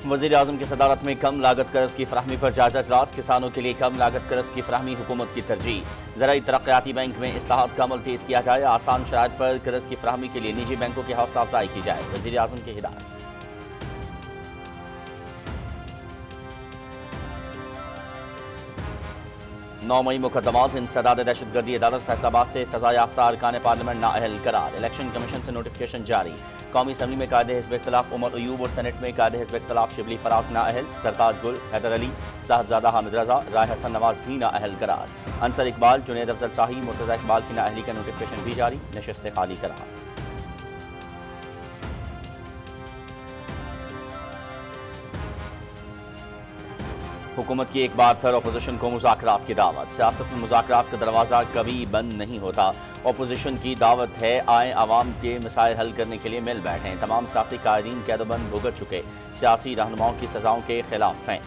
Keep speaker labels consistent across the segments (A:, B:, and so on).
A: وزیر اعظم کی صدارت میں کم لاگت قرض کی فراہمی پر جائزہ اجلاس، کسانوں کے لیے کم لاگت قرض کی فراہمی حکومت کی ترجیح۔ زرعی ترقیاتی بینک میں اصلاحات کا عمل تیز کیا جائے، آسان شرائط پر قرض کی فراہمی کے لیے نجی بینکوں کی حوصلہ افزائی کی جائے، وزیر اعظم کی ہدایت۔ 9 مئی مقدمات انسداد دہشت گردی عدالت فیصلہ آباد سے سزا یافتہ ارکان پارلیمنٹ نااہل قرار، الیکشن کمیشن سے نوٹیفکیشن جاری۔ قومی اسمبلی میں قائد حزب اختلاف عمر ایوب اور سینٹ میں قائد حزب اختلاف شبلی فراق نااہل، سرتاج گل، حیدر علی، صاحبزادہ حامد رضا، رائے حسن نواز بھی نااہل قرار۔ انصر اقبال، جنید افضل شاہی، مرتضی اقبال کی نااہلی کا نوٹیفکیشن بھی جاری، نشستیں خالی قرار۔ حکومت کی ایک بار پھر اپوزیشن کو مذاکرات کی دعوت، سیاست میں مذاکرات کا دروازہ کبھی بند نہیں ہوتا، اپوزیشن کی دعوت ہے آئیں عوام کے مسائل حل کرنے کے لیے مل بیٹھیں، تمام سیاسی قائدین قید و بند بھگت چکے، سیاسی رہنماؤں کی سزاؤں کے خلاف ہیں،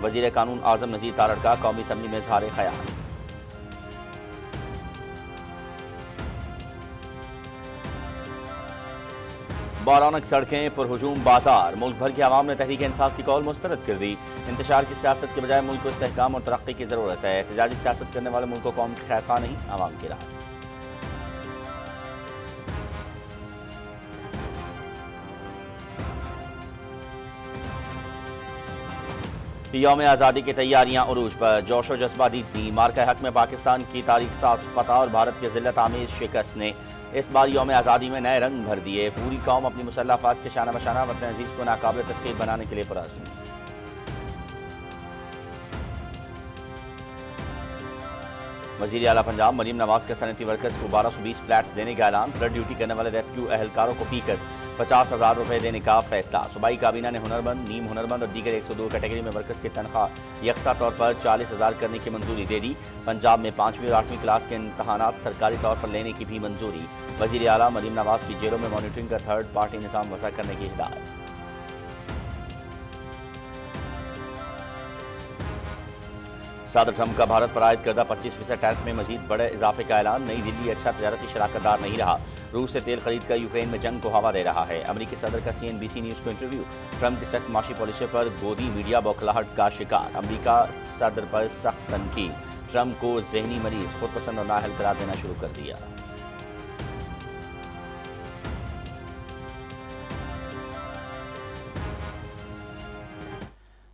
A: وزیر قانون اعظم نذیر تارڑ کا قومی اسمبلی میں اظہار خیال۔ بارونق سڑکیں پر ہجوم بازار، ملک بھر کے عوام نے تحریک انصاف کی کال مسترد کر دی، انتشار کی سیاست کے بجائے ملک کو استحکام اور ترقی کی ضرورت ہے، احتجاجی سیاست کرنے والے ملک کو قوم کی خیر خواہ نہیں، عوام کی راہ۔ یوم آزادی کی تیاریاں عروج پر، جوش و جذبہ دیدنی، مارکہ حق میں پاکستان کی تاریخ ساز فتح اور بھارت کے ذلت آمیز شکست نے اس بار یوم آزادی میں نئے رنگ بھر دیے، پوری قوم اپنی مسلح افواج کے شانہ بشانہ وطن عزیز کو ناقابل تسخیر بنانے کے لیے پرعزم۔ وزیر اعلیٰ پنجاب مریم نواز کا صنعتی ورکرز کو 1220 فلیٹس دینے کا اعلان، فلڈ ڈیوٹی کرنے والے ریسکیو اہلکاروں کو فیکس 50,000 روپے دینے کا فیصلہ، صوبائی کابینہ نے ہنرمند، نیم ہنرمند اور دیگر 102 کیٹیگری میں ورکرز کی تنخواہ یکساں طور پر 40,000 کرنے کی منظوری دے دی، پنجاب میں 5ویں اور 8ویں کلاس کے امتحانات سرکاری طور پر لینے کی بھی منظوری، وزیر اعلیٰ مریم نواز کی جیلوں میں مانیٹرنگ کا تھرڈ پارٹی نظام وضع کرنے کی ہدایت۔ صدر ٹرمپ کا بھارت پر عائد کردہ 25% ٹیرف میں مزید بڑے اضافے کا اعلان، نئی دلی اچھا تجارتی شراکت دار نہیں رہا، روس سے تیل خرید کر یوکرین میں جنگ کو ہوا دے رہا ہے، امریکی صدر کا CNBC نیوز کو انٹرویو، ٹرمپ کی سخت معاشی پالیسی پر گودی میڈیا بوکھلاہٹ کا شکار، امریکہ صدر پر سخت تنقید، ٹرمپ کو ذہنی مریض، خود پسند اور نااہل قرار دینا شروع کر دیا۔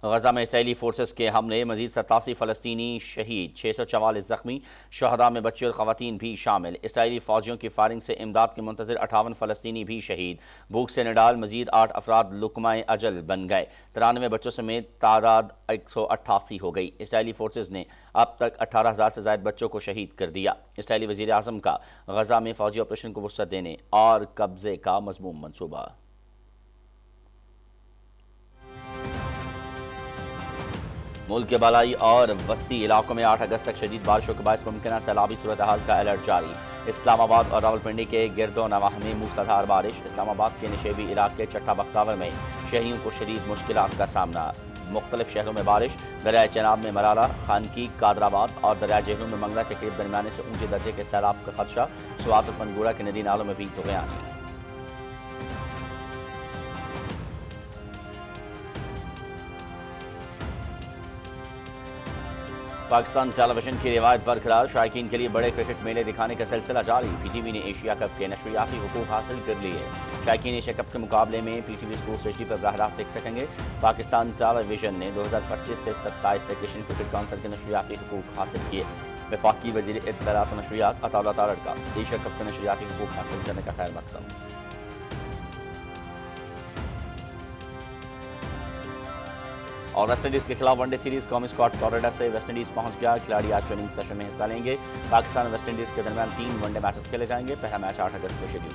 A: غزہ میں اسرائیلی فورسز کے حملے، مزید 87 فلسطینی شہید، 644 زخمی، شہداء میں بچے اور خواتین بھی شامل، اسرائیلی فوجیوں کی فائرنگ سے امداد کے منتظر 58 فلسطینی بھی شہید، بھوک سے نڈال مزید 8 افراد لقمہ اجل بن گئے، 93 بچوں سمیت تعداد 188 ہو گئی، اسرائیلی فورسز نے اب تک 18,000 سے زائد بچوں کو شہید کر دیا، اسرائیلی وزیر اعظم کا غزہ میں فوجی آپریشن کو وسعت دینے اور قبضے کا مذموم منصوبہ۔ ملک کے بالائی اور وسطی علاقوں میں 8 اگست تک شدید بارشوں کے باعث ممکنہ سیلابی صورتحال کا الرٹ جاری، اسلام آباد اور راولپنڈی کے گرد و نواح میں موسلادھار بارش، اسلام آباد کے نشیبی علاقے چٹھا بختاور میں شہریوں کو شدید مشکلات کا سامنا، مختلف شہروں میں بارش، دریائے چناب میں مرالہ، خانقی، قادرآباد اور دریائے جہلم میں منگلا کے قریب درمیانے سے اونچے درجے کے سیلاب کا خدشہ، سوات اور پنگورہ کے ندی نالوں میں بھی طغیانی۔ پاکستان ٹیلی ویژن کی روایت برقرار، شائقین کے لیے بڑے کرکٹ میلے دکھانے کا سلسلہ جاری، PTV نے ایشیا کپ کے نشریاتی حقوق حاصل کر لیے، شائقین ایشیا کپ کے مقابلے میں PTV اسپورٹس HD پر براہ راست دیکھ سکیں گے، پاکستان ٹیلی ویژن نے 2025 سے 27 تک ایشین کرکٹ کونسل کے نشریاتی حقوق حاصل کیے، وفاقی وزیر اطلاعات و نشریات عطا اللہ تارڑ کا ایشیا کپ کے نشریاتی حقوق حاصل کرنے کا خیر مقدم۔ اور ویسٹ انڈیز کے خلاف ون ڈے سیریز قومی اسکواڈ فلوریڈا سے ویسٹ انڈیز پہنچ گیا، کھلاڑی آج ٹریننگ سیشن میں حصہ لیں گے، پاکستان اور ویسٹ انڈیز کے درمیان 3 ون ڈے میچز کھیلے جائیں گے، پہلا میچ 8 اگست کو شیڈول۔